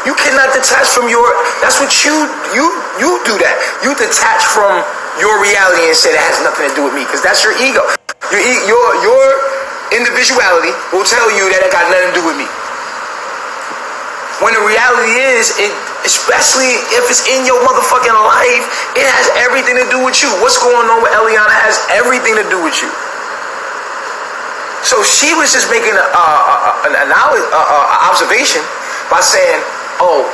You cannot detach from your. That's what you do that. You detach from your reality and say that has nothing to do with me, because that's your ego. Your individuality will tell you that it got nothing to do with me. When the reality is, especially if it's in your motherfucking life, it has everything to do with you. What's going on with Eliana has everything to do with you. So she was just making an observation by saying, oh,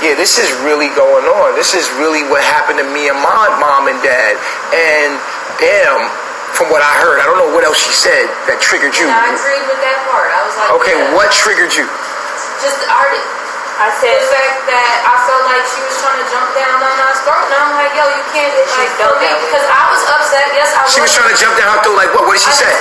yeah, this is really going on. This is really what happened to me and my mom and dad. And damn, from what I heard, I don't know what else she said that triggered you. And I agreed with that part. I was like, okay, yeah. What triggered you? Just the artist. I said the fact that I felt like she was trying to jump down on my throat, and I'm like, yo, you can't, like, for me, because I was upset. Yes, I was. She was trying to jump down her throat, like what? What did she say?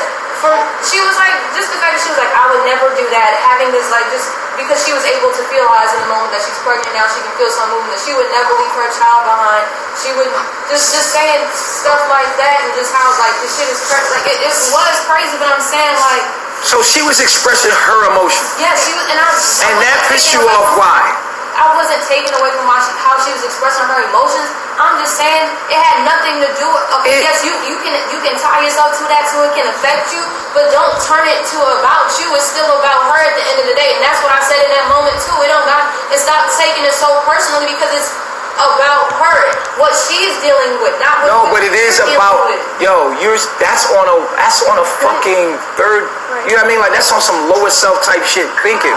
She was like, just the fact that she was like, I would never do that. Having this, like, just because she was able to realize in the moment that she's pregnant now, she can feel some movement, that she would never leave her child behind. She would just saying stuff like that, and just how like this shit is crazy. Like it was crazy, but I'm saying like. So she was expressing her emotion. Yeah, she was, and that pissed you off. Why? I wasn't taken away from how she was expressing her emotions. I'm just saying it had nothing to do with. Okay, yes, you can tie yourself to that so it can affect you, but don't turn it to about you. It's still about her at the end of the day, and that's what I said in that moment too. It don't got. It's not taking it so personally because it's about her, what she's dealing with, not what. No, but it is about that's on a fucking third. You know what I mean? Like that's on some lower self type shit thinking.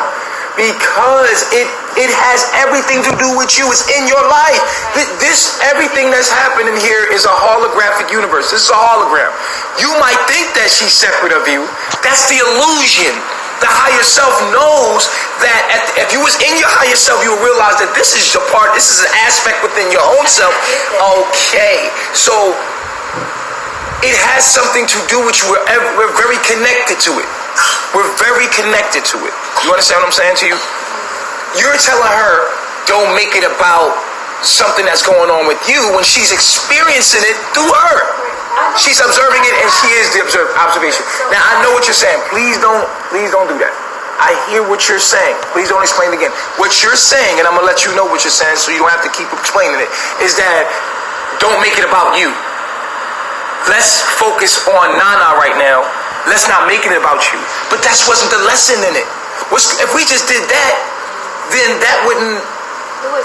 Because it has everything to do with you. It's in your life. Everything that's happening here is a holographic universe. This is a hologram. You might think that she's separate of you. That's the illusion. The higher self knows that if you was in your higher self, you'll realize that this is your part. This is an aspect within your own self. Okay, so it has something to do with you. We're very connected to it. We're very connected to it. You understand what I'm saying to you? You're telling her, don't make it about something that's going on with you when she's experiencing it through her. She's observing it and she is the observation. Now, I know what you're saying. Please don't do that. I hear what you're saying. Please don't explain it again. What you're saying, and I'm going to let you know what you're saying so you don't have to keep explaining it, is that don't make it about you. Let's focus on Nana right now. Let's not make it about you. But that wasn't the lesson in it. If we just did that, then that wouldn't. It would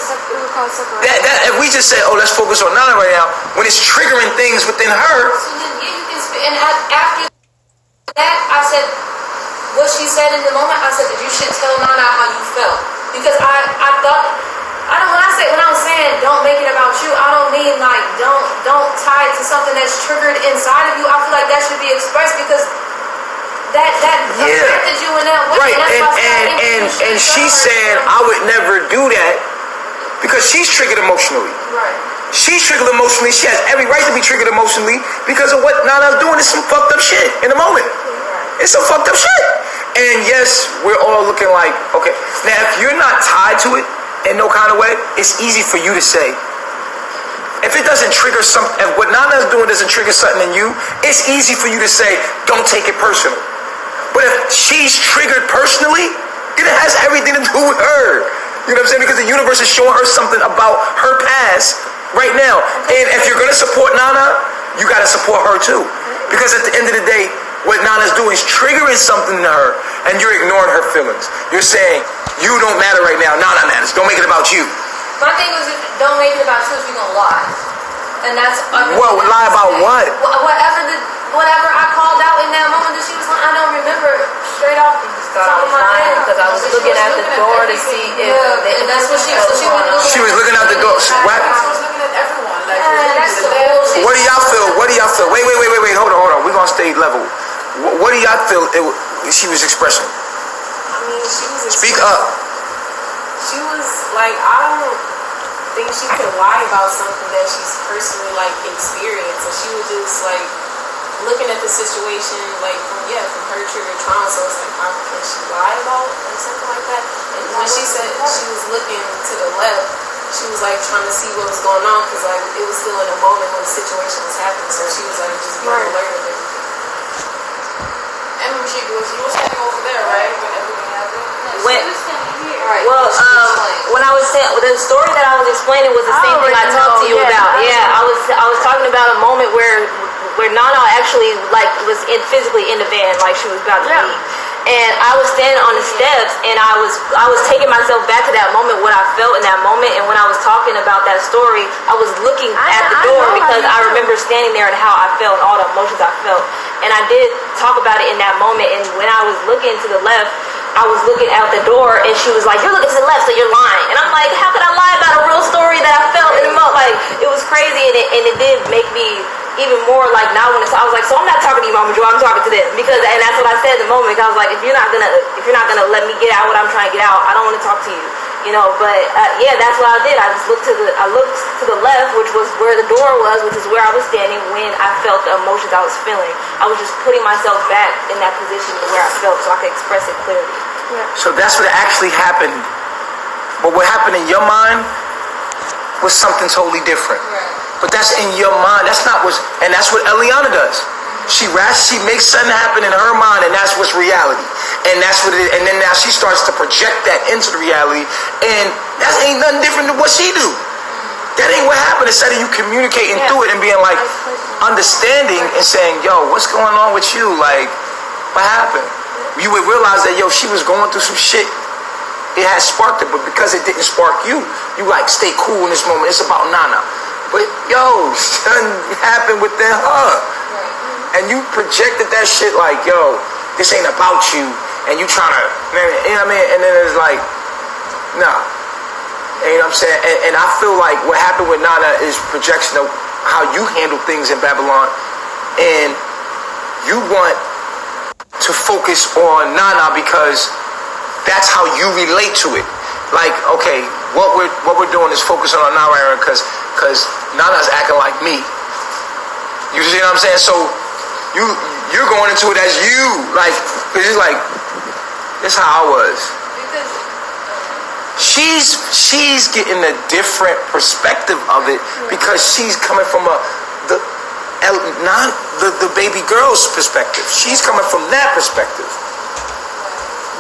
cause separation. If we just said, oh, let's focus on Nana right now, when it's triggering things within her. So then, yeah, you can speak. And after that, I said, what she said in the moment, I said that you should tell Nana how you felt. Because I thought, when I'm saying don't make it about you, I don't mean like don't tie it to something that's triggered inside of you. I feel like that should be expressed because that affected you in that way. Right, and she's saying I would never do that because she's triggered emotionally. Right. She's triggered emotionally. She has every right to be triggered emotionally because of what Nana's doing is some fucked up shit in the moment. Right. It's some fucked up shit. And yes, we're all looking like, okay, now if you're not tied to it in no kind of way, it's easy for you to say. If it doesn't trigger something, if what Nana's doing doesn't trigger something in you, it's easy for you to say, don't take it personal. But if she's triggered personally, it has everything to do with her. You know what I'm saying? Because the universe is showing her something about her past right now. And if you're going to support Nana, you got to support her too. Because at the end of the day, what Nana's doing is triggering something to her, and you're ignoring her feelings. You're saying, you don't matter right now, Nana matters. Don't make it about you. My thing was, don't make it about you if you're going to lie. And that's... Well, lie about what? Whatever I called out in that moment that she was like, I don't remember straight off the top of my head. Because I was looking at the door to see if... and that's what she was She was looking out the door. What? She was looking at everyone. Like, that's the bullshit. What do y'all feel? Wait. Hold on. We're going to stay level. What do y'all feel she was expressing? I mean, she was... Speak up. She was like, I don't think she could lie about something that she's personally, like, experienced. And she was just, like, looking at the situation, like, from her triggered trauma. So it's like, how can she lie about like something like that? And when she said she was looking to the left, she was, like, trying to see what was going on because, like, it was still in a moment when the situation was happening. So she was, like, just being alert of everything. And she was standing over there, right, when everything happened? When, All right. well, when I was saying the story that I was explaining was the same thing I talked to you about. Yeah, I was talking about a moment where Nana actually was physically in the van, like she was about to leave. And I was standing on the steps, and I was taking myself back to that moment, what I felt in that moment. And when I was talking about that story, I was looking at the door because I remember standing there and how I felt, and all the emotions I felt. And I did talk about it in that moment. And when I was looking to the left, I was looking out the door, and she was like, "You're looking to the left, so you're lying." And I'm like, "How could I lie about a real story that I felt in the moment?" Like, it was crazy, and it did make me even more like, now when I was like, so I'm not talking to you, Mama Jo, I'm talking to them, because, and that's what I said in the moment. I was like, if you're not gonna let me get out what I'm trying to get out, I don't want to talk to you, you know. But yeah, that's what I did. I looked to the left, which was where the door was, which is where I was standing when I felt the emotions I was feeling. I was just putting myself back in that position to where I felt, so I could express it clearly. Yeah. So that's what actually happened. But what happened in your mind was something totally different. Right. But that's in your mind. That's not what's, and that's what Eliana does. She makes something happen in her mind, and that's what's reality. And that's what it is. And then now she starts to project that into the reality, and that ain't nothing different than what she do. That ain't what happened. Instead of you communicating through it and being like understanding and saying, "Yo, what's going on with you? Like, what happened?" You would realize that, yo, she was going through some shit. It had sparked it, but because it didn't spark you, you like stay cool in this moment. It's about Nana. But yo, something happened within her. And you projected that shit like, yo, this ain't about you. And you trying to, you know what I mean? And then it's like, nah. You know what I'm saying? And I feel like what happened with Nana is projection of how you handle things in Babylon. And you want to focus on Nana because that's how you relate to it. Like, okay, what we're doing is focusing on Nana because Nana's acting like me. You see what I'm saying? So you're going into it as you, like, because you're like, this is how I was. She's getting a different perspective of it because she's coming from the baby girl's perspective. She's coming from that perspective.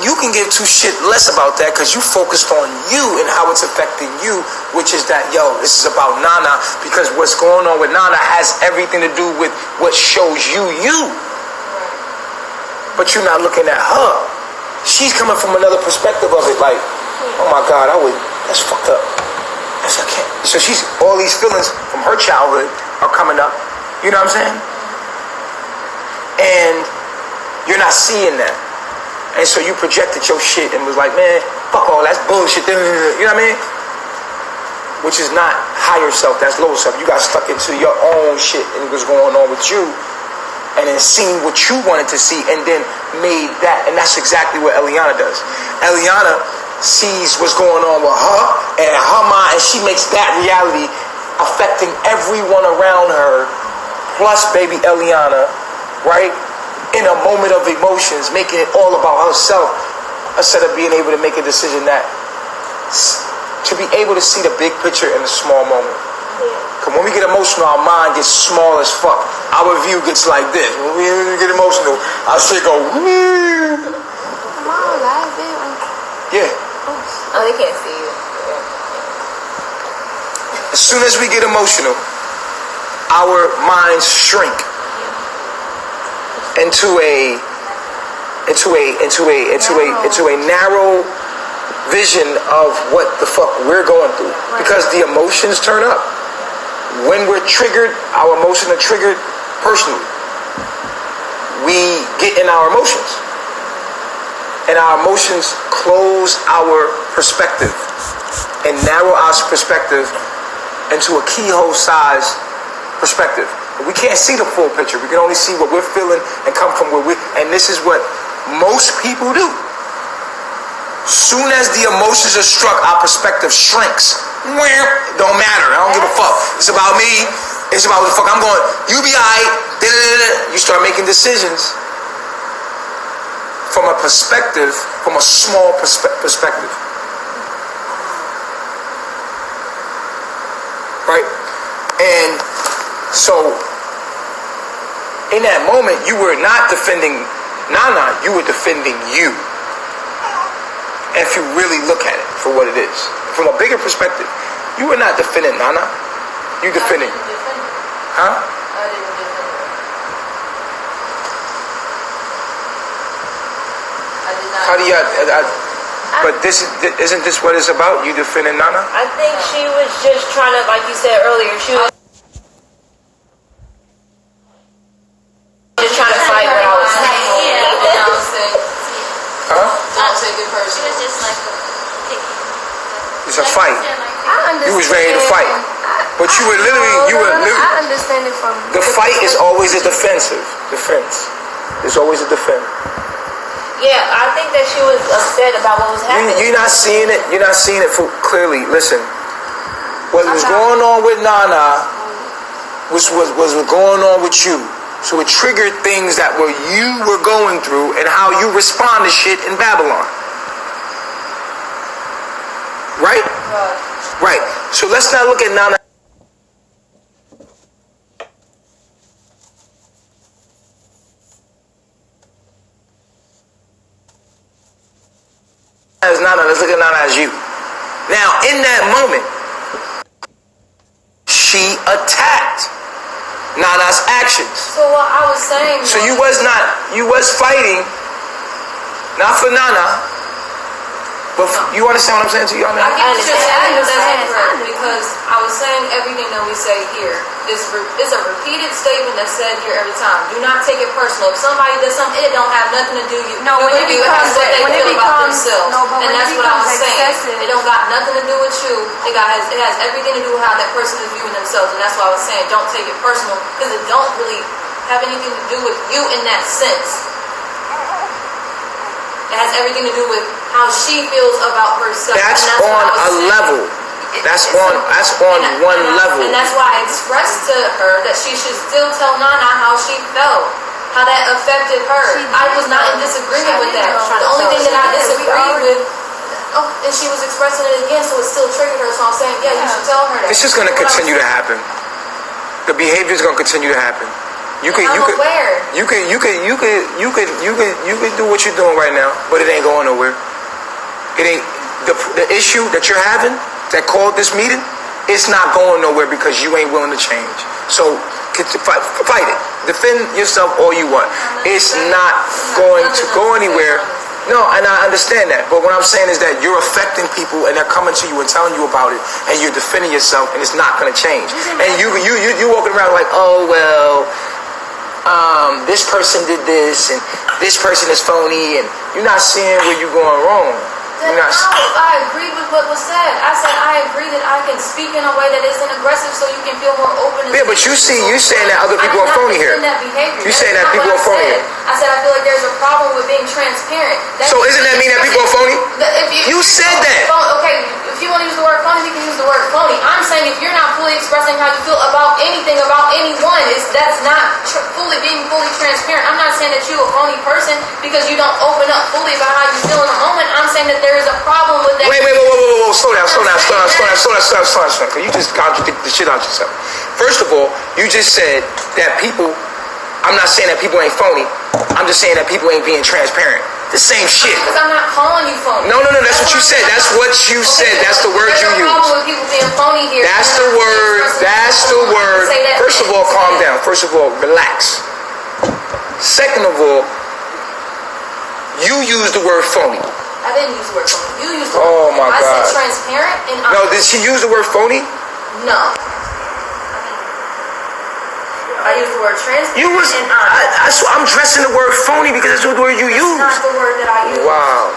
You can give two shit less about that because you focused on you and how it's affecting you, which is that, yo, this is about Nana, because what's going on with Nana has everything to do with what shows you. But you're not looking at her. She's coming from another perspective of it, like, oh my God, that's fucked up. I can't. So all these feelings from her childhood are coming up. You know what I'm saying? And you're not seeing that. And so you projected your shit and was like, man, fuck all, that's bullshit. You know what I mean? Which is not higher self, that's lower self. You got stuck into your own shit and what's going on with you. And then seeing what you wanted to see and then made that. And that's exactly what Eliana does. Eliana sees what's going on with her and her mind, and she makes that reality affecting everyone around her, plus baby Eliana, right? In a moment of emotions, making it all about herself instead of being able to make a decision to be able to see the big picture in a small moment. Because when we get emotional, our mind gets small as fuck. Our view gets like this. When we get emotional, our shit go, woo. Yeah. Oh, they can't see you. As soon as we get emotional, our minds shrink into a narrow vision of what the fuck we're going through, because the emotions turn up. When we're triggered, our emotions are triggered personally. We get in our emotions, and our emotions close our perspective and narrow our perspective into a keyhole size perspective. We can't see the full picture. We can only see what we're feeling and come from and this is what most people do. Soon as the emotions are struck, our perspective shrinks. Don't matter. I don't give a fuck. It's about me. It's about what the fuck I'm going. You be alright. You start making decisions from a perspective, from a small perspective. Right? And so, in that moment, you were not defending Nana, you were defending you. If you really look at it, for what it is. From a bigger perspective, you were not defending Nana. You defending. I didn't defend her. Huh? I didn't defend her. I did not. How do you? But isn't this what it's about? You defending Nana? I think she was just trying to, like you said earlier, she was just trying to fight what I was saying. Huh? Don't take it She personal. was just like It's a fight. I understand. You was ready to fight, but you were literally. I understand it from The fight is always a defense. It's always a defense. Yeah, I think that she was upset about what was happening. You're not seeing it. You're not seeing it for clearly. Listen, what was going on with Nana was going on with you. So it triggered things that you were going through and how you respond to shit in Babylon. Right? Right. So let's not look at Nana as Nana. Let's look at Nana as you. Now, in that moment, she attacked Nana's actions. So what I was saying So you was fighting, not for Nana, but you understand what I'm saying to you? I get what you're saying, but that's understand. incorrect because I was saying everything that we say here is a repeated statement that's said here every time. Do not take it personal. If somebody does something, it don't have nothing to do with you. No, when it It has becomes- what they when it feel about becomes- themselves. no, but And when it that's what I was becomes saying. excessive- It don't got nothing to do with you. It has everything to do with how that person is viewing themselves. And that's why I was saying don't take it personal because it don't really have anything to do with you in that sense. It has everything to do with how she feels about herself. That's and on what I was a saying. level. That's on one level. And that's why I expressed to her that she should still tell Nana how she felt, how that affected her. I was not in disagreement with that. The only thing that I disagreed with, and she was expressing it again, so it still triggered her. So I'm saying, yeah, you should tell her that. This is going to continue to happen. The behavior is going to continue to happen. You can I'm aware. do what you're doing right now, but it ain't going nowhere. It ain't the issue that you're having that called this meeting. It's not going nowhere because you ain't willing to change. So fight it. Defend yourself all you want. It's not going to go anywhere. No, and I understand that. But what I'm saying is that you're affecting people and they're coming to you and telling you about it and you're defending yourself and it's not going to change. And you walking around like, oh, well, this person did this and this person is phony and you're not seeing where you're going wrong. Then I agreed with what was said. I said I agree that I can speak in a way that isn't aggressive so you can feel more open. Yeah, but you saying that other people are phony here. You saying that people are phony here. I said I feel like there's a problem with being transparent. So isn't that mean that people are phony? You said that. Okay, if you want to use the word phony, we can use the word phony. I'm saying if you're not fully expressing how you feel about anything, about anyone, that's not being fully transparent. I'm not saying that you're a phony person because you don't open up fully about how you feel in a moment. I'm saying that there is a problem with that. Wait, slow down. Because you just contradict the shit out yourself. First of all, you just said that people, I'm not saying that people ain't phony. I'm just saying that people ain't being transparent. The same shit. Because I'm not calling you phony. No, that's what you said. That's what you said. That's the word you used. There's a problem with people being phony here. That's the word. That's the word. First of all, calm down. First of all, relax. Second of all, you used the word phony. I didn't use the word phony. You used the word Oh my I God. said transparent and No, did she use the word phony? No. I used the word transparent You was. and honest. I'm dressing the word phony because that's the word you It's used. not the word that I used. Wow.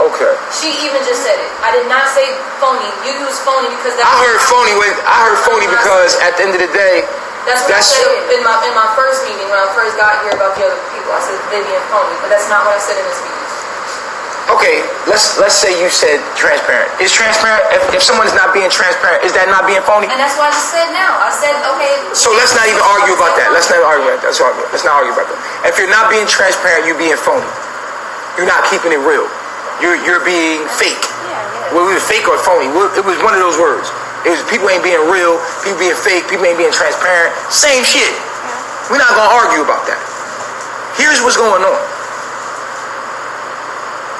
Okay. She even just said it. I did not say phony. You used phony because I heard phony because at the end of the day, That's what I said in my first meeting when I first got here about the other people. I said Vivian phony, but that's not what I said in this meeting. okay, let's say you said transparent. Is transparent, if someone is not being transparent, is that not being phony? And that's what I just said now. I said, okay. So let's not even argue about that. Let's not argue about that. Let's not argue about that. If you're not being transparent, you're being phony. You're not keeping it real. You're being fake. Well, it was fake or phony. It was one of those words. It was people ain't being real, people being fake, people ain't being transparent. Same shit. We're not gonna argue about that. Here's what's going on.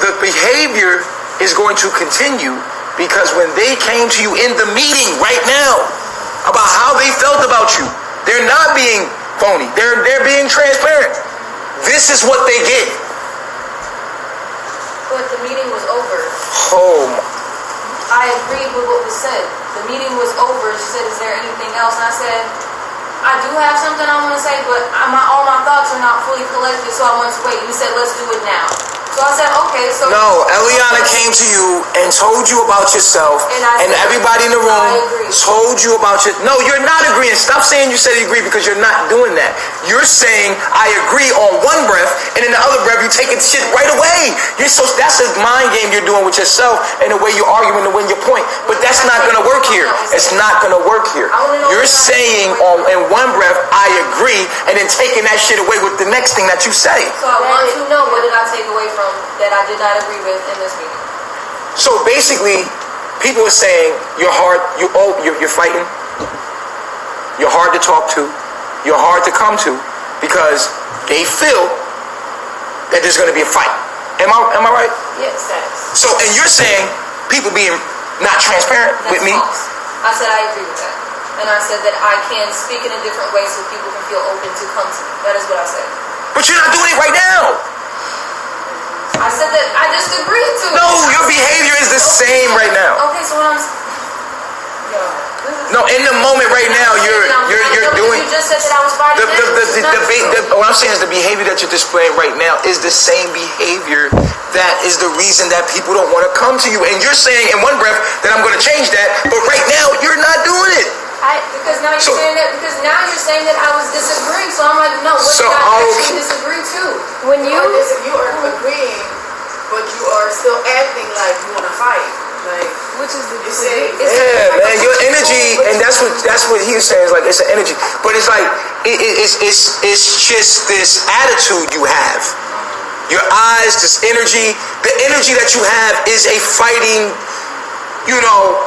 The behavior is going to continue Because when they came to you in the meeting right now about how they felt about you, they're not being phony. They're being transparent. This is what they get. But the meeting was over. Oh my. I agreed with what was said. The meeting was over. She said, is there anything else? And I said, I do have something I want to say, but all my thoughts are not fully collected, so I want to wait. You said, let's do it now. So I said, okay. So no, Eliana came to you and told you about yourself, and everybody in the room told you about your. No, you're not agreeing. Stop saying you said you agree because you're not doing that. You're saying I agree on one breath, and in the other breath you taking shit right away. That's a mind game you're doing with yourself, and the way you're arguing to win your point. But that's not gonna work here. It's not gonna work here. You're saying in one breath I agree, and then taking that shit away with the next thing that you say. So I want to know, what did I take away from that I did not agree with in this meeting? So basically, people are saying you're hard, you're fighting, you're hard to talk to, you're hard to come to, because they feel that there's going to be a fight. Am I right? Yes, that's. So, and you're saying people being not transparent with me? False. I said I agree with that. And I said that I can speak in a different way so people can feel open to come to me. That is what I said. But you're not doing it right now. I said that I disagreed to it. No, your behavior is the same right now. Okay, so what I'm... No, in the moment right now, you're doing. You just said that I was fighting. What I'm saying is the behavior that you're displaying right now is the same behavior that is the reason that people don't want to come to you. And you're saying in one breath that I'm going to change that, but right now you're not doing it. Because now you're saying that I was disagreeing. So I'm like, no, what did I actually disagree to? When you are agreeing, but you are still acting like you want to fight. Like, which is the yeah, man, your energy, and that's what he was saying. Is like it's an energy, but it's like it's just this attitude you have. Your eyes, this energy, the energy that you have is a fighting. You know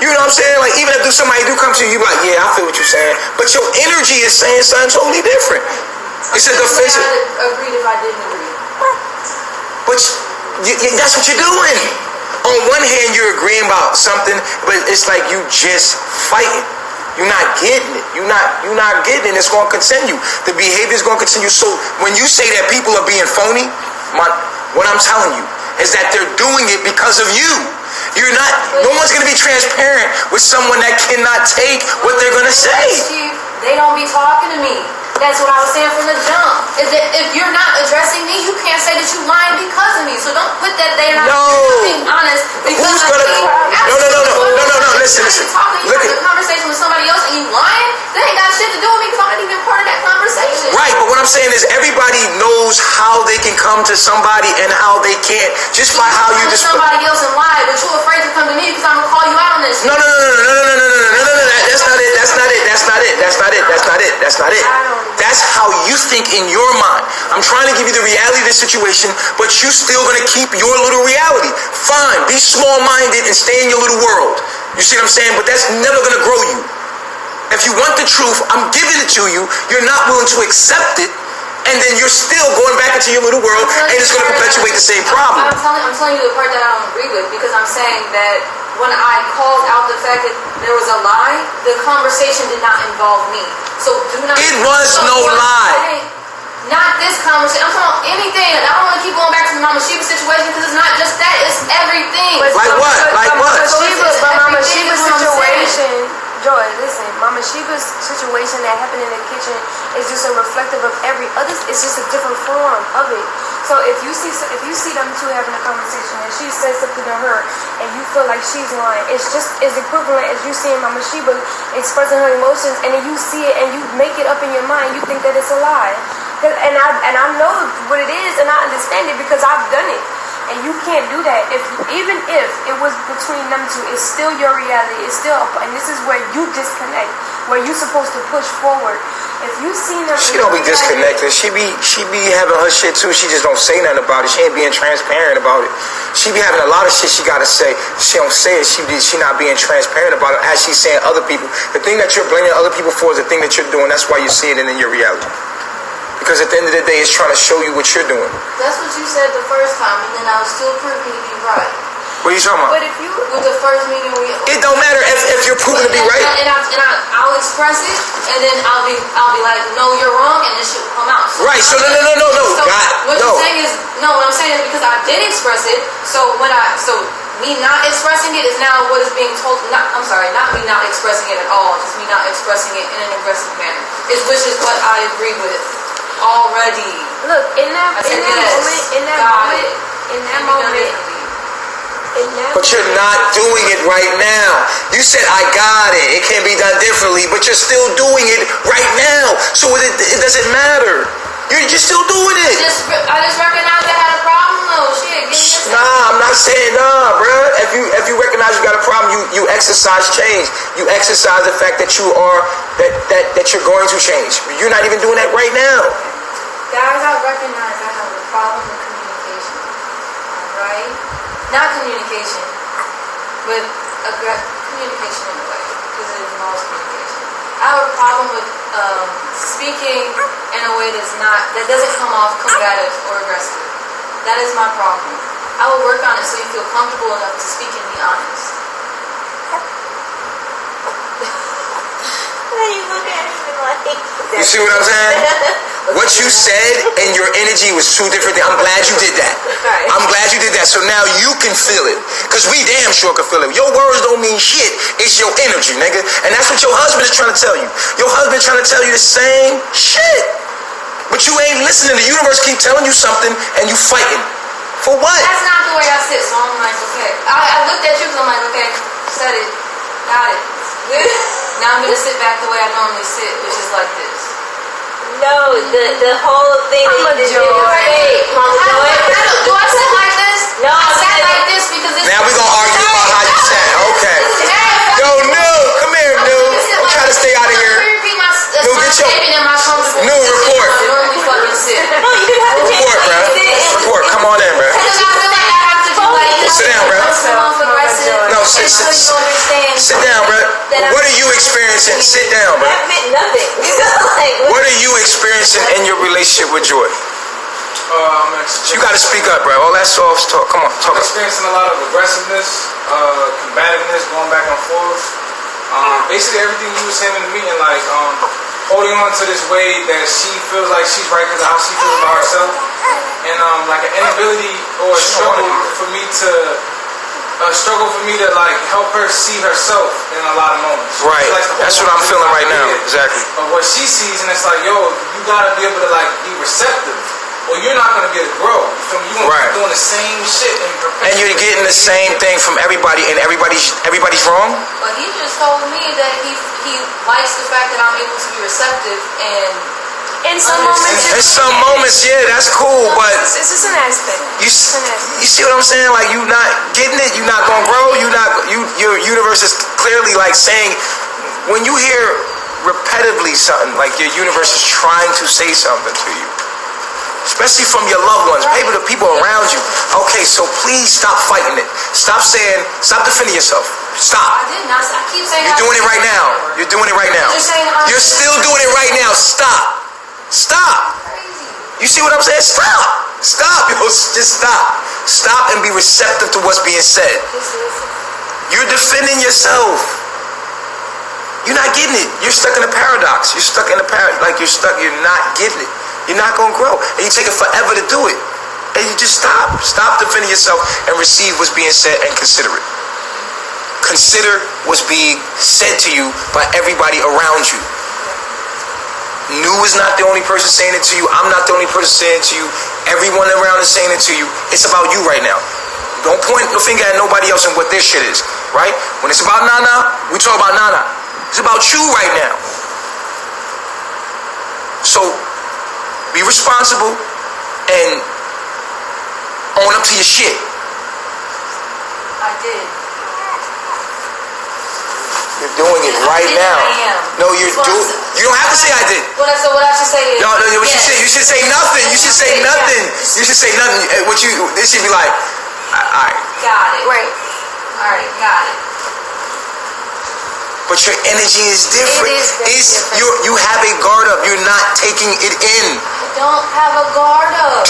what I'm saying? Like even if somebody do come to you, you're like, yeah, I feel what you're saying, but your energy is saying something totally different. It's a defensive. I agreed if I didn't agree. But that's what you're doing. On one hand, you're agreeing about something, but it's like you just fighting. You're not getting it. You're not getting it. It's going to continue. The behavior is going to continue. So when you say that people are being phony, what I'm telling you is that they're doing it because of you. You're not. No one's going to be transparent with someone that cannot take what they're going to say. They don't be talking to me. That's what I was saying from the jump. Is that if you're not addressing me, you can't say that you lying because of me. So don't put that they're not being honest because who's of gonna? me. No. Listen. You have a conversation with somebody else and you lying. That ain't got shit to do with me because I'm not even part of that conversation. Right, but what I'm saying is everybody knows how they can come to somebody and how they can't just by how you just somebody else and lie, but you're afraid to come to me because I'm gonna call you out on this. No. That's not it. That's how you think in your mind. I'm trying to give you the reality of the situation, but you still gonna keep your little reality. Fine, be small-minded and stay in your little world. You see what I'm saying? But that's never gonna grow you. If you want the truth, I'm giving it to you. You're not willing to accept it, and then you're still going back into your little world, and it's gonna perpetuate the same problem. I'm telling you the part that I don't agree with, because I'm saying that when I called out the fact that there was a lie, the conversation did not involve me. So do not. It was no lie. Not this conversation. I'm talking about anything. I don't want to keep going back to the Mama Sheba situation because it's not just that. It's everything. Like what? Like what? Mama Sheba's situation. Joy, listen. Mama Sheba's situation that happened in the kitchen is just a reflective of every other. It's just a different form of it. So if you see them two having a conversation and she says something to her and you feel like she's lying, it's just as equivalent as you seeing Mama Sheba expressing her emotions and then you see it and you make it up in your mind. You think that it's a lie. And I know what it is and I understand it because I've done it. And you can't do that. Even if it was between them two, it's still your reality. It's still, and this is where you disconnect, where you're supposed to push forward. If you seen them, she don't be disconnected. She be having her shit too. She just don't say nothing about it. She ain't being transparent about it. She be having a lot of shit she gotta say. She don't say it. She not being transparent about it as she's saying other people. The thing that you're blaming other people for is the thing that you're doing. That's why you're seeing it in your reality. Because at the end of the day, it's trying to show you what you're doing. That's what you said the first time, and then I was still proving you to be right. What are you talking about? But if you With the first meeting It don't matter if you're proven to be right. I'll express it, and then I'll be like, no, you're wrong, and this shit will come out. So Right. So no. So God, what no. you're saying is no. What I'm saying is because I did express it. So me not expressing it is now what is being told. Not me not expressing it at all. Just me not expressing it in an aggressive manner. Which is what I agree with already. look in that moment. But you're not doing it right now. You said, I got it. It can be done differently, but you're still doing it right now. So it doesn't matter. You're still doing it. I just recognize I had a problem though. Shit. Nah, I'm not saying nah, bruh. If you recognize you got a problem, you exercise change. You exercise the fact that you are that you're going to change. You're not even doing that right now. Guys, I recognize I have a problem with communication. Alright? Not communication, but communication in a way, because it involves communication. I have a problem with speaking in a way that doesn't come off combative or aggressive. That is my problem. I will work on it so you feel comfortable enough to speak and be honest. You look at me like... You see what I'm saying? What you said and your energy was two different things. I'm glad you did that. I'm glad you did that. So now you can feel it. Because we damn sure can feel it. Your words don't mean shit. It's your energy, nigga. And that's what your husband is trying to tell you. Your husband trying to tell you the same shit. But you ain't listening. The universe keep telling you something and you fighting. For what? That's not the way I sit, so I'm like, okay. I looked at you because I'm like, okay, said it. Got it. Good. Now I'm going to sit back the way I normally sit, which is like this. No, the whole thing Mama is Joy. Mama Joy. Do I sit like this? No, I sat like this because it's... Now we gonna argue about how you sat. Okay. Yo, New, come here, New. I'm trying to stay out of here. New, get your... New, report. I normally fucking sit. No, you didn't have to change Report, the way bruh. you sit. Report, come on in, bruh. Because I feel like I have to do like this. Sit down, bruh. No, sit down, bruh. What are you experiencing? Sit down, bruh. That meant nothing. Like, What are you experiencing in your relationship with Joy? You gotta speak up, bro. All that soft talk. Come on, talk I'm up. experiencing a lot of aggressiveness, combativeness, going back and forth. Basically everything you were saying in the meeting, like holding on to this way that she feels like she's right because of how she feels about herself, and like an inability or a struggle for me to like help her see herself in a lot of moments. Right. That's what I'm feeling right now. Exactly. Of what she sees, and it's like, yo, you gotta be able to like be receptive, or you're not gonna be able to grow. You feel me? You're gonna keep doing the same shit And you're getting the same thing from everybody, and everybody's wrong. But he just told me that he likes the fact that I'm able to be receptive and In some moments, In some moments, yeah, that's cool, but it's just an aspect. you see what I'm saying? Like, you not getting it, you're not gonna grow. Your universe is clearly like saying, when you hear repetitively something, like your universe is trying to say something to you, especially from your loved ones, the people around you. Okay, so please stop fighting it. Stop defending yourself. Stop. I did not. I keep saying You're doing it right now. You're doing it right now. You're still doing it right now. Stop. Stop. You see what I'm saying? Stop. Stop. Yo, just stop. Stop and be receptive to what's being said. You're defending yourself. You're not getting it. You're stuck in a paradox. You're stuck in a you're not getting it. You're not going to grow. And you take it forever to do it. And you just stop. Stop defending yourself and receive what's being said and consider it. Consider what's being said to you by everybody around you. New is not the only person saying it to you. I'm not the only person saying it to you. Everyone around is saying it to you. It's about you right now. Don't point the finger at nobody else and what their shit is, right? When it's about Nana, we talk about Nana. It's about you right now. So, be responsible and own up to your shit. I did. You're doing it right now. No, you're doing. You don't have to say I did. What I should say is. No. You should say nothing. You should say nothing. You should say nothing. This should be like, all right. Got it. Right. All right. Got it. But your energy is different. It is very different. You have a guard up. You're not taking it in. I don't have a guard up.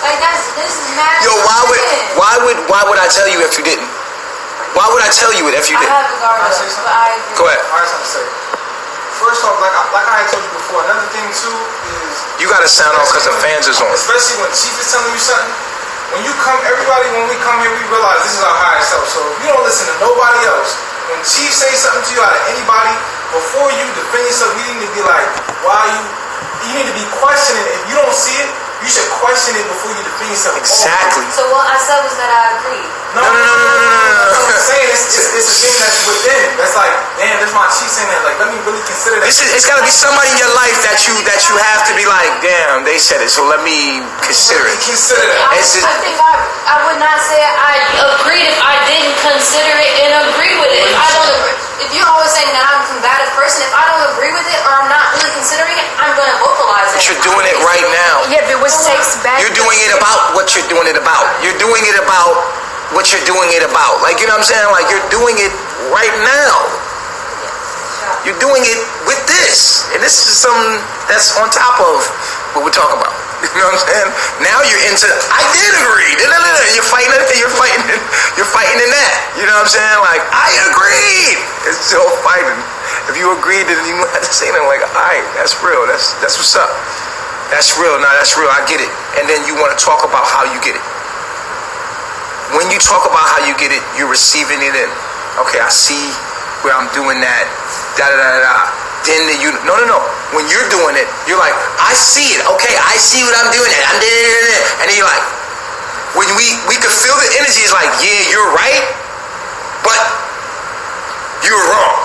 Like this is mad. Yo, why would I tell you if you didn't? Why would I tell you it if you I didn't? have regard of it, but I agree. Go ahead. I have something to say. First off, like I had told you before, another thing too is You gotta sound off because the fans is on. especially when Chief is telling you something. When you come, everybody, when we come here, we realize this is our higher self. So if you don't listen to nobody else, when Chief says something to you out of anybody, before you defend yourself, you need to be like, you need to be questioning it. If you don't see it, you should question it before you defend yourself. Exactly. So what I said was that I agree. No. I'm saying it's a thing that's within. That's like, damn, that's my Chief saying that. Like, let me really consider that. It's gotta be somebody in your life that you have to be like, damn, they said it, so let me consider it. Consider that. I think I would not say I agreed if I didn't consider it and agree with it. If I don't agree, if you're always saying that I'm a combative person, if I don't agree with it or I'm not really considering it, I'm gonna vocalize it. But you're doing it right now. Yeah, but which takes back. You're doing it about what you're doing it about. You're doing it about what you're doing it about. Like, you know what I'm saying? Like, you're doing it right now. You're doing it with this. And this is something that's on top of what we're talking about. You know what I'm saying? Now you're into, I did agree. You're fighting it, you're fighting in that. You know what I'm saying? Like, I agreed. It's still fighting. If you agreed, then you have to say that, like, all right, that's real. That's what's up. That's real. Nah, that's real. I get it. And then you want to talk about how you get it. When you talk about how you get it, you're receiving it in. Okay, I see where I'm doing that. Then no. When you're doing it, you're like, I see it. Okay, I see what I'm doing. And then you're like, when we could feel the energy. It's like, yeah, you're right, but you're wrong.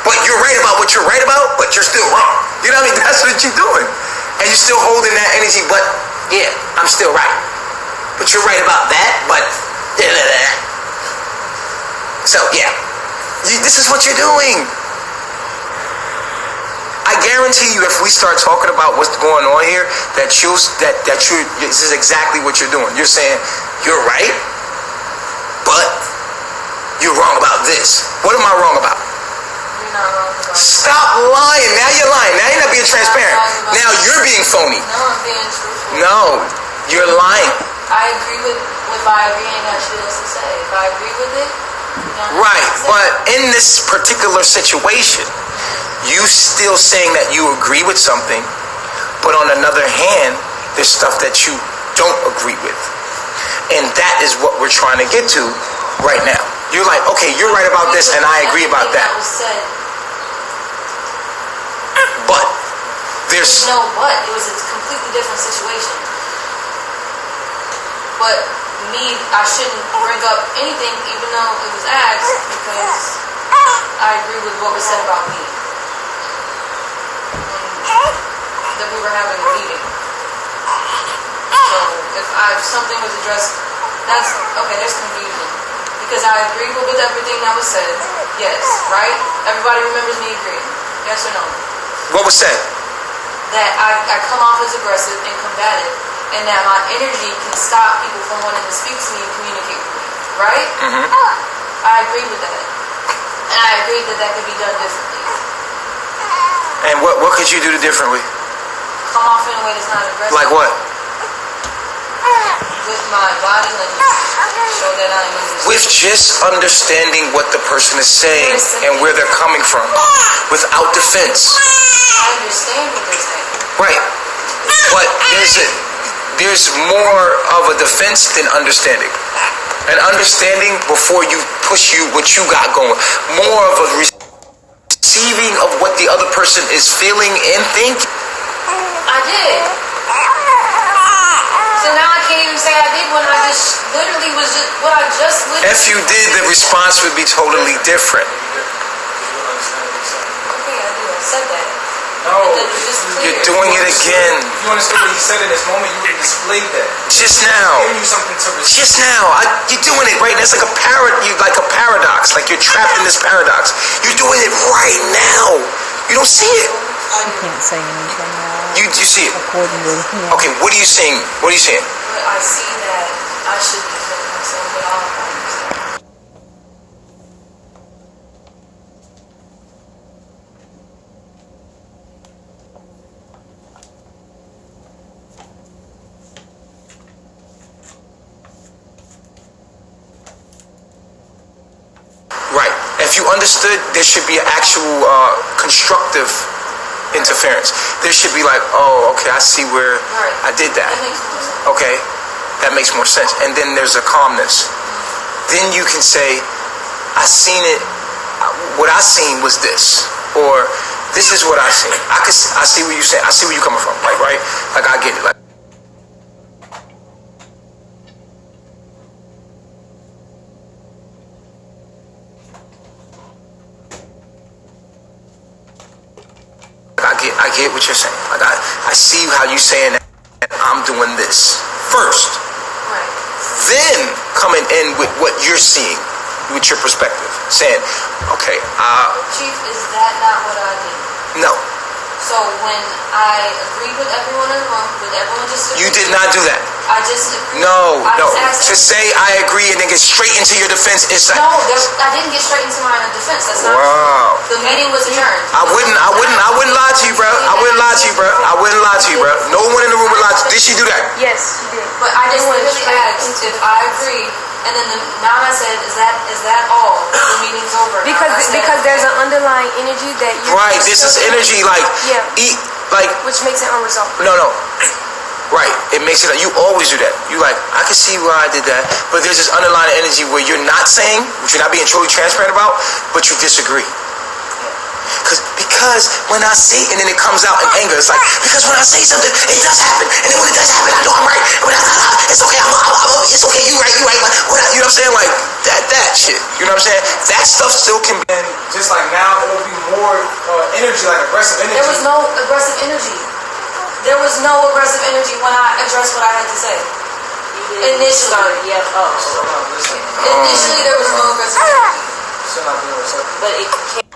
But you're right about what you're right about, but you're still wrong. You know what I mean? That's what you're doing. And you're still holding that energy, but yeah, I'm still right. But you're right about that, but so yeah, this is what you're doing. I guarantee you, if we start talking about what's going on here, this is exactly what you're doing. You're saying you're right, but you're wrong about this. What am I wrong about? You're not wrong about it. Stop lying. Now you're lying. Now you're not being transparent. Now you're being phony. No, I'm being truthful. No, you're lying. I agree with if I agree, ain't got shit else to say. If I agree with it, Right, but in this particular situation, you still saying that you agree with something, but on another hand, there's stuff that you don't agree with. And that is what we're trying to get to right now. You're like, okay, you're right about this, and I agree about that. But there's no but. It was a completely different situation. But me, I shouldn't bring up anything even though it was asked because I agree with what was said about me. That we were having a meeting. So if something was addressed, that's okay, there's confusion. Because I agree with everything that was said. Yes, right? Everybody remembers me agreeing. Yes or no? what was said. That I come off as aggressive and combative, and that my energy can stop people from wanting to speak to me and communicate with me, right? Mm-hmm. I agree with that. And I agree that could be done differently. And what could you do differently? Come off in a way that's not aggressive. Like what? With my body language. Show that I'm With just understanding what the person is saying and where they're coming from. Without defense. I understand what they're saying. Right. But there's more of a defense than understanding. An understanding before you push what you got going. More of a receiving of what the other person is feeling and thinking. I did. So now I can't even say I did when I just literally was just what I just literally. If you did, the response would be totally different. Okay, I do. I said that. No, you're doing it again. If you understood what he said in this moment, you would have displayed that. Just now. Giving you something to receive. Just now. You're doing it right now. It's like a paradox. Like you're trapped in this paradox. You're doing it right now. You don't see it. She can't say anything now. You see it. According to him. Okay, what are you saying? What are you saying? But I see that I should be defending myself, but I don't understand. you understood, there should be an actual constructive interference. There should be like, oh, okay, I see where I did that. Okay, that makes more sense. And then there's a calmness. Then you can say, I seen it. What I seen was this, or this is what I seen. I see what you saying. I see where you coming from. Like, right? Like, I get it. Like, I get what you're saying. Like, I see how you saying that I'm doing this first. Right. Then coming in with what you're seeing, with your perspective, saying, okay, Chief, is that not what I did? No. So when I agreed with everyone in the room, with everyone just agreed, You did not do that. I just agreed. No. Just To say I agree and then get straight into your defense is like, no, I didn't get straight into my defense. That's not wow. true. The meeting was adjourned. I wouldn't lie to you, bro. I wouldn't lie to you, bro. No one in the room would lie to you. Did she do that? Yes, she did. But I just literally asked if I agreed, and then Nana said, "Is that all? The meeting's over." Because there's an underlying energy that you Right. This is energy like which makes it unresolved. No. Right. It makes it like you always do that. You like, I can see why I did that, but there's this underlying energy where you're not saying, which you're not being truly transparent about, but you disagree. Because when I say, and then it comes out in anger, it's like, because when I say something, it does happen, and then when it does happen, I know I'm right. When it's okay, it's okay, you right. You know what I'm saying? Like that shit. You know what I'm saying? That stuff still can be. And just like now, it'll be more energy, like aggressive energy. There was no aggressive energy. There was no aggressive energy when I addressed what I had to say. Initially, Initially, there was no aggressive energy. Still not being receptive. But it can't.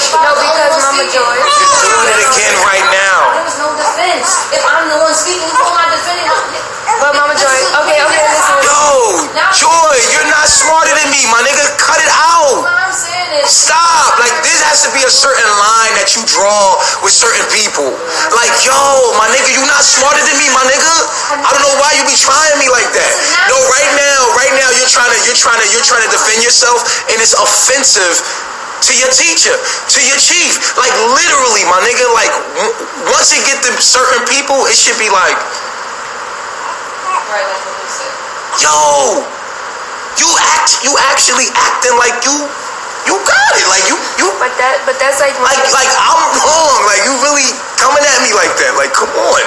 No, because Mama Joy. You're doing it again right now. There was no defense. If I'm the one speaking, who am I defending? But Mama Joy, okay, listen. Yo, Joy, you're not smarter than me, my nigga. Cut it out. What I'm saying is, Stop. Like, this has to be a certain line that you draw with certain people. Like, yo, my nigga, you not smarter than me, my nigga. I don't know why you be trying me like that. No, right now, you're trying to defend yourself, and it's offensive to your teacher, to your chief. Like, literally, my nigga. Like, once it get to certain people, it should be like, right, like what you said. yo, you actually acting like you got it. Like you. But that's like Like I'm wrong. Like you really coming at me like that. Like come on.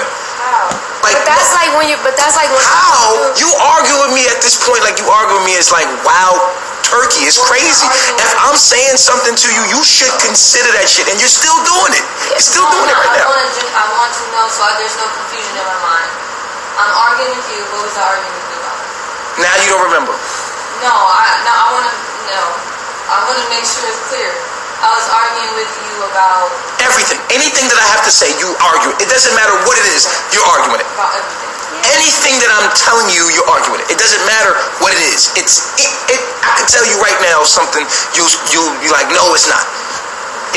Like that's like when how you argue with me at this point? Like you argue with me is like wild turkey. It's crazy. If I'm saying something to you, you should consider that shit, and you're still doing it. You're still doing it right now. I want to know so there's no confusion in my mind. I'm arguing with you. What was I arguing with you about? Now you don't remember. I want to make sure it's clear. I was arguing with you about Everything. Anything that I have to say, you argue. It doesn't matter what it is, you're arguing it. everything. Anything that I'm telling you, you're arguing it. It doesn't matter what it is. I can tell you right now something, you'll be like, no, it's not.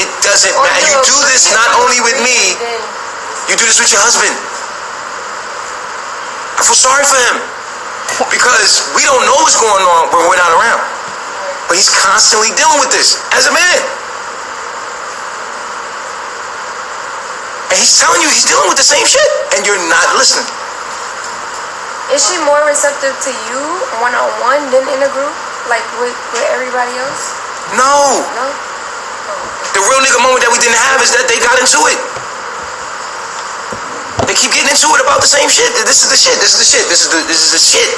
It doesn't matter. You do this not only with me, you do this with your husband. I feel sorry for him. Because we don't know what's going on when we're not around. But he's constantly dealing with this as a man. And he's telling you he's dealing with the same shit. And you're not listening. Is she more receptive to you one-on-one than in a group? Like with everybody else? No. No? The real nigga moment that we didn't have is that they got into it. They keep getting into it about the same shit. This is the shit. This is the shit. This is the shit.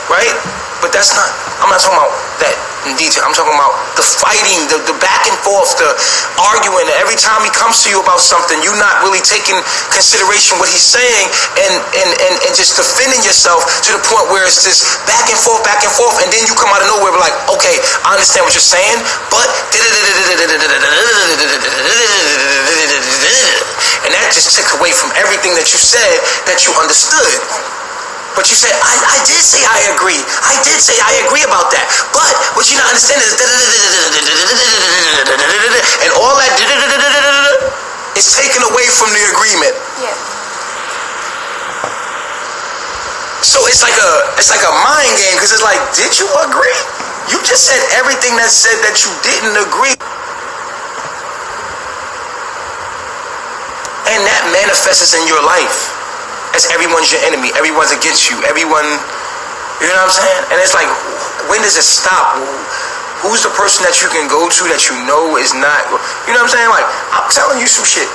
Right? But that's not, I'm not talking about that in detail. I'm talking about the fighting, the back and forth, the arguing. Every time he comes to you about something, you're not really taking consideration what he's saying and just defending yourself to the point where it's this back and forth, and then you come out of nowhere like, okay, I understand what you're saying, but and that just took away from everything that you said that you understood. But you said, I did say I agree. I did say I agree about that. But what you're not understanding is and all that is taken away from the agreement. So it's like a mind game, because it's like, did you agree? You just said everything that said that you didn't agree. And that manifests in your life as everyone's your enemy, everyone's against you, everyone, you know what I'm saying? And it's like, when does it stop? Who's the person that you can go to that you know is not, you know what I'm saying? Like, I'm telling you some shit.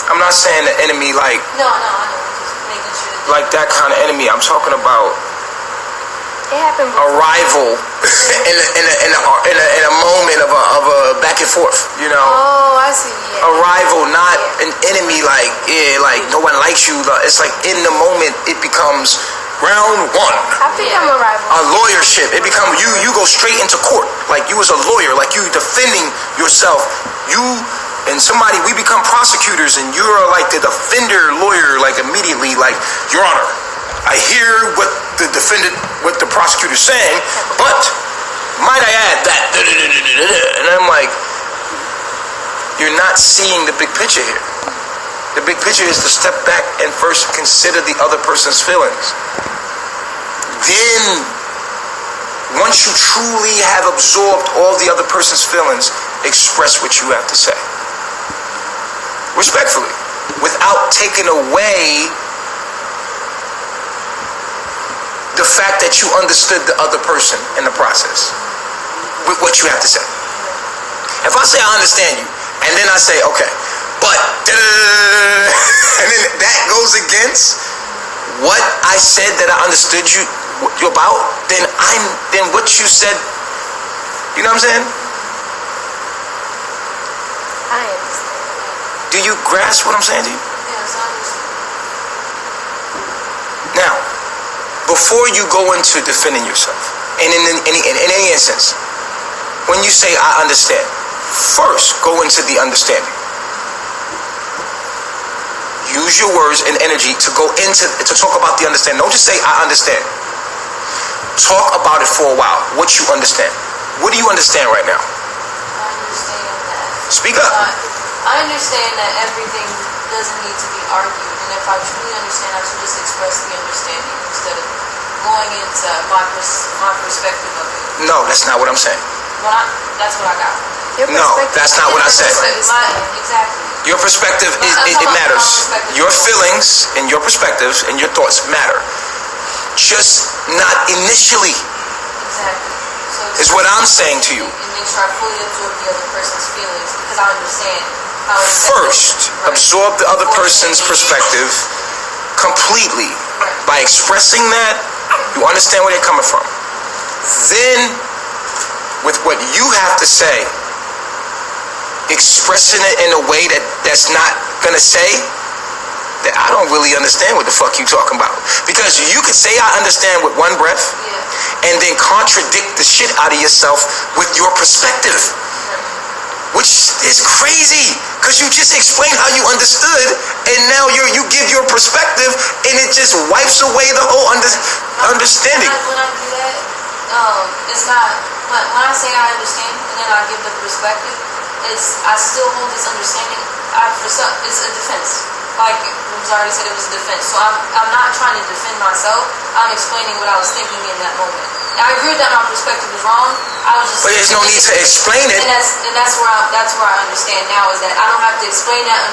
I'm not saying the enemy like, no, I know, just making sure. Like that kind of enemy. I'm talking about It happened a rival in a moment of a back and forth, you know. Oh, I see. Yeah. A rival, not an enemy. Like no one likes you. It's like in the moment it becomes round one. I think I'm a rival. A lawyership. It becomes you go straight into court. Like you as a lawyer, like you defending yourself. You and somebody, we become prosecutors, and you're like the defender lawyer, like immediately, like, Your Honor, I hear what the prosecutor's saying, but might I add that? And I'm like, you're not seeing the big picture here. The big picture is to step back and first consider the other person's feelings. Then, once you truly have absorbed all the other person's feelings, express what you have to say. Respectfully, without taking away the fact that you understood the other person in the process with what you have to say. If I say I understand you, and then I say, okay, but and then that goes against what I said that I understood you about, then what you said, you know what I'm saying? I understand. Do you grasp what I'm saying to you? Yes, I understand. Now, before you go into defending yourself, and in any instance, when you say I understand, first go into the understanding. Use your words and energy to go into to talk about the understanding. Don't just say I understand. Talk about it for a while. What you understand. What do you understand right now? I understand that. Speak up. I understand that everything doesn't need to be argued, and if I truly understand, I should just express the understanding instead of going into my perspective of it. No, that's not what I'm saying. That's what I got. No, that's not what I said. Exactly. Your perspective, it matters. Your feelings and your perspectives and your thoughts matter. Just not initially. Exactly. So is what I'm saying to you. And make sure I fully absorb the other person's feelings, because I understand how it's first, absorb the other person's perspective completely. By expressing that, you understand where they're coming from. Then, with what you have to say, expressing it in a way that's not gonna say that I don't really understand what the fuck you talking about. Because you could say I understand with one breath, and then contradict the shit out of yourself with your perspective. Which is crazy, because you just explained how you understood, and now you give your perspective, and it just wipes away the whole understanding. When I do that, it's not, when I say I understand, and then I give the perspective, I still hold this understanding, it's a defense. Like Rosario said, it was a defense. So I'm not trying to defend myself, I'm explaining what I was thinking in that moment. I agree that my perspective was wrong. I was just. But there's no need to explain it. And that's where I understand now, is that I don't have to explain that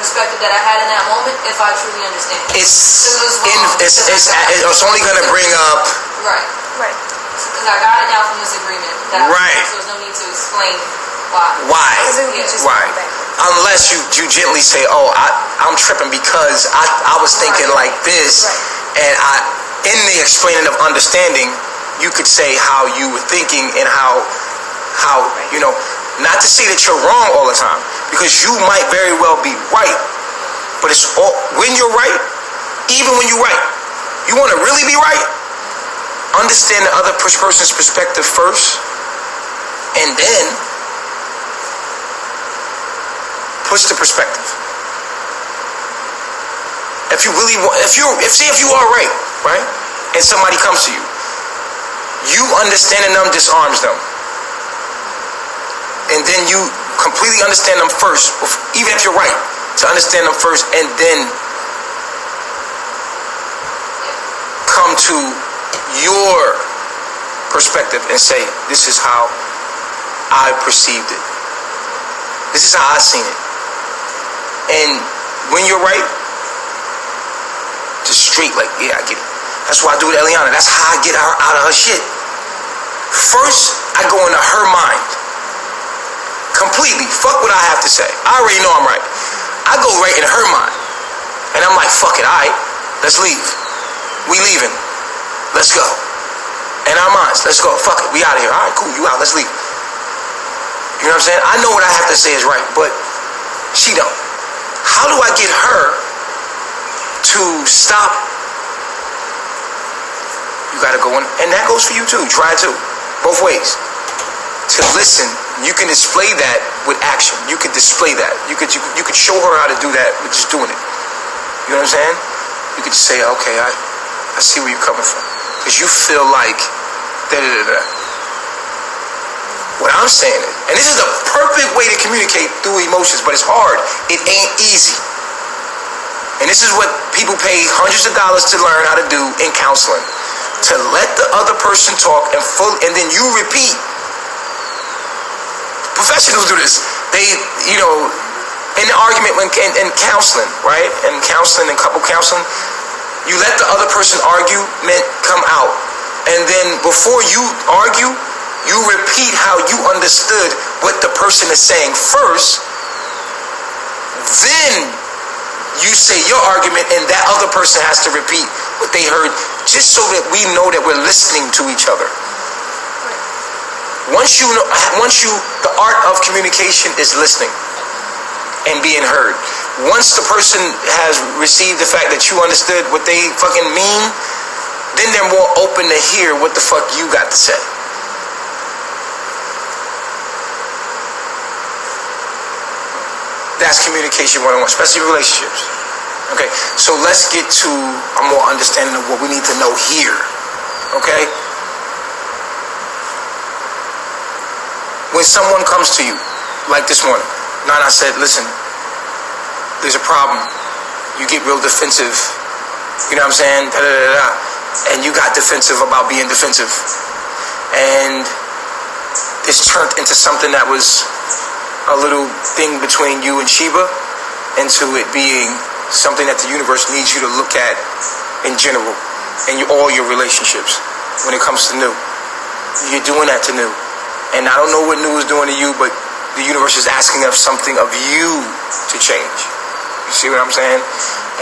perspective that I had in that moment if I truly understand it. It's only going to bring up. Right. Because I got it now from this agreement. Right. So there's no need to explain why. Why? Unless you gently say, "Oh, I'm tripping because I was thinking like this," and in the explaining of understanding, you could say how you were thinking and how not to say that you're wrong all the time, because you might very well be right, but it's all when you're right, even when you're right, you want to really be right. Understand the other person's perspective first, and then push the perspective. If you really want, if you are right, and somebody comes to you, you understanding them disarms them. And then you completely understand them first, even if you're right, to understand them first, and then come to your perspective and say, this is how I perceived it. This is how I seen it. And when you're right, just straight like, yeah, I get it. That's what I do with Eliana. That's how I get her out of her shit. First, I go into her mind. Completely. Fuck what I have to say. I already know I'm right. I go right in her mind. And I'm like, fuck it, alright, let's leave. We leaving. Let's go. In our minds, let's go. Fuck it, we out of here. Alright, cool, you out, let's leave. You know what I'm saying? I know what I have to say is right, but she don't. How do I get her to stop? You gotta go in, and that goes for you too. Try to, both ways. To listen, you can display that with action. You can display that. You could show her how to do that with just doing it. You know what I'm saying? You could just say, okay, I see where you're coming from, because you feel like da-da-da-da. What I'm saying is, and this is the perfect way to communicate through emotions, but it's hard. It ain't easy. And this is what people pay hundreds of dollars to learn how to do in counseling. To let the other person talk and then you repeat. Professionals do this. They, you know, in the argument in counseling, right? In counseling and couple counseling, you let the other person argument come out. And then before you argue, you repeat how you understood what the person is saying first. Then you say your argument, and that other person has to repeat what they heard, just so that we know that we're listening to each other. Once the art of communication is listening and being heard. Once the person has received the fact that you understood what they fucking mean, then they're more open to hear what the fuck you got to say. That's communication 101, especially relationships. Okay, so let's get to a more understanding of what we need to know here. Okay? When someone comes to you, like this morning, Nana said, listen, there's a problem. You get real defensive. You know what I'm saying? Da-da-da-da. And you got defensive about being defensive. And it's turned into something that was a little thing between you and Sheba, into it being something that the universe needs you to look at in general, in all your relationships when it comes to new. You're doing that to new. And I don't know what new is doing to you, but the universe is asking of something of you to change. You see what I'm saying?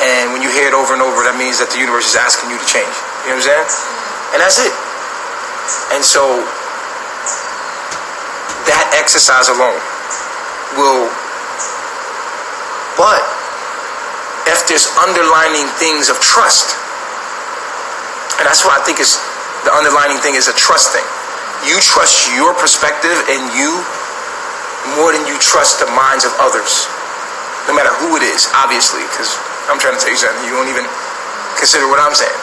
And when you hear it over and over, that means that the universe is asking you to change. You know what I'm saying? And that's it. And so that exercise alone will, but if there's underlining things of trust, and that's what I think is the underlining thing, is a trust thing. You trust your perspective and you more than you trust the minds of others, no matter who it is, obviously, because I'm trying to tell you something, you won't even consider what I'm saying.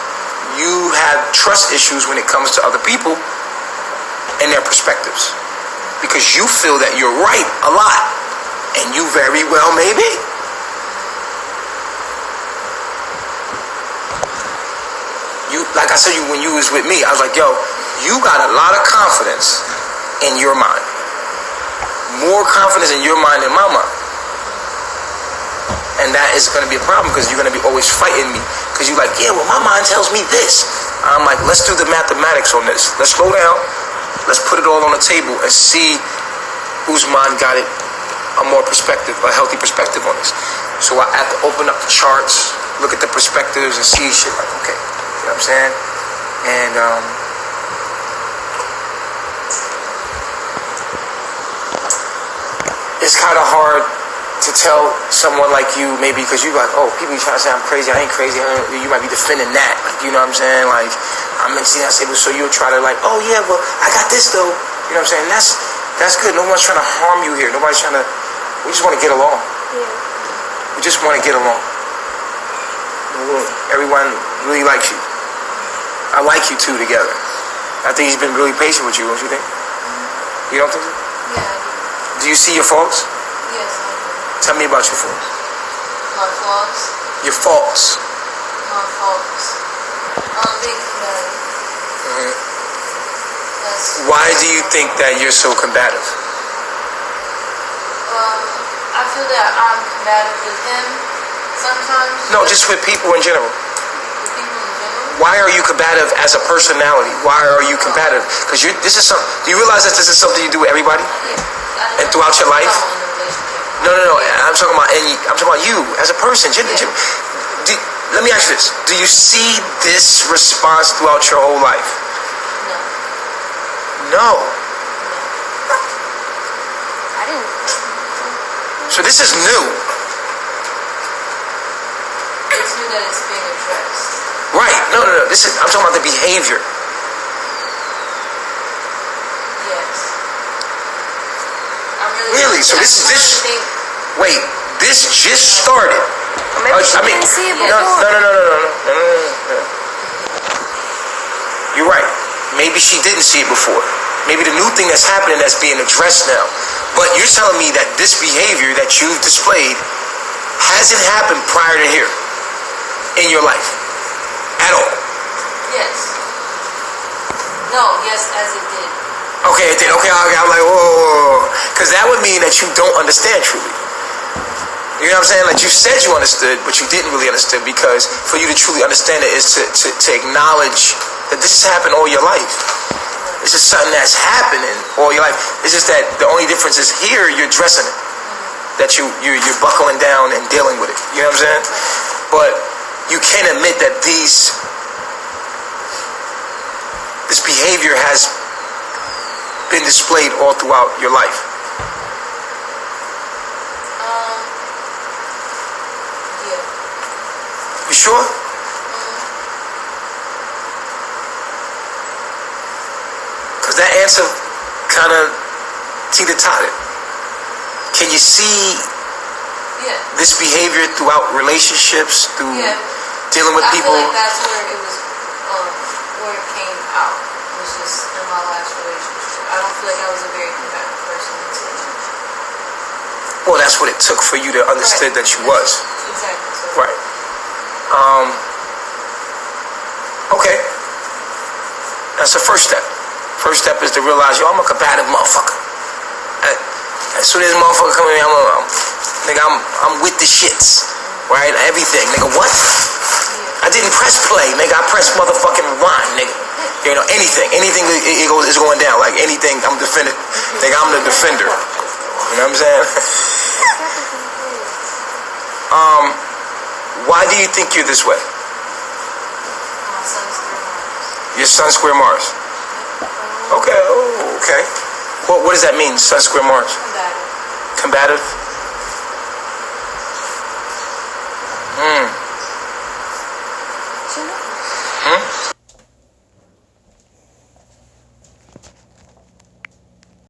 You have trust issues when it comes to other people and their perspectives, because you feel that you're right a lot, and you very well may be. You, like I said, when you was with me, I was like, yo, you got a lot of confidence in your mind. More confidence in your mind than my mind. And that is going to be a problem, because you're going to be always fighting me. Because you're like, yeah, well, my mind tells me this. I'm like, let's do the mathematics on this. Let's slow down. Let's put it all on the table and see whose mind got it a more perspective, a healthy perspective on this. So I have to open up the charts, look at the perspectives, and see shit like, okay, you know what I'm saying? And it's kind of hard to tell someone like you, maybe, because you like, oh, people trying to say I'm crazy. I ain't crazy. You might be defending that, like, you know what I'm saying? Like, I'm in I say, well, so you'll try to like, oh yeah, well, I got this though. You know what I'm saying? That's good. No one's trying to harm you here. Nobody's trying to. We just want to get along. Yeah. We just want to get along. Everyone really likes you. I like you two together. I think he's been really patient with you, don't you think? You don't think so? Yeah, I do. Do you see your faults? Yes, I do. Tell me about your faults. My flaws? Your faults. My faults. I'm big combative. Why do you think that you're so combative? I feel that I'm combative with him sometimes. No, just with people in general. With people in general. Why are you combative as a personality? Why are you combative? Because this is something. Do you realize that this is something you do with everybody? Yeah. And throughout your life? No. I'm talking about you as a person. Let me ask you this: do you see this response throughout your whole life? No. I didn't. So this is new. It's new that it's being addressed. Right. No. I'm talking about the behavior. Yes. Really? So this just started. Maybe she didn't see it before. No. You're right. Maybe she didn't see it before. Maybe the new thing that's happening that's being addressed now. But you're telling me that this behavior that you've displayed hasn't happened prior to here in your life at all. Yes. No, yes, as it did. Okay, it did. Okay, I'm like, whoa. Because that would mean that you don't understand truly. You know what I'm saying? Like you said you understood, but you didn't really understand, because for you to truly understand it is to acknowledge that this has happened all your life. This is something that's happening all your life. It's just that the only difference is here you're addressing it. That you're buckling down and dealing with it. You know what I'm saying? But you can't admit that this behavior has been displayed all throughout your life. Yeah. You sure? Because that answer kind of teeter-totted. Can you see this behavior throughout relationships, through dealing with people? I feel like that's where it was, where it came out. It was just in my last relationship. I don't feel like I was a very combative person until then. Well, that's what it took for you to understand that you was. Exactly. So. Right. Okay. That's the first step. First step is to realize, I'm a combative motherfucker. As soon as motherfucker come in, I'm with the shits, right? Everything, nigga. What? I didn't press play, nigga. I pressed motherfucking rewind, nigga. You know, anything is going down. Like anything, I'm defending. Nigga, I'm the defender. You know what I'm saying? Why do you think you're this way? My son's square Mars. Your sun square Mars. Okay. Oh, okay. What does that mean? Sun square Mars. Combative. Combative?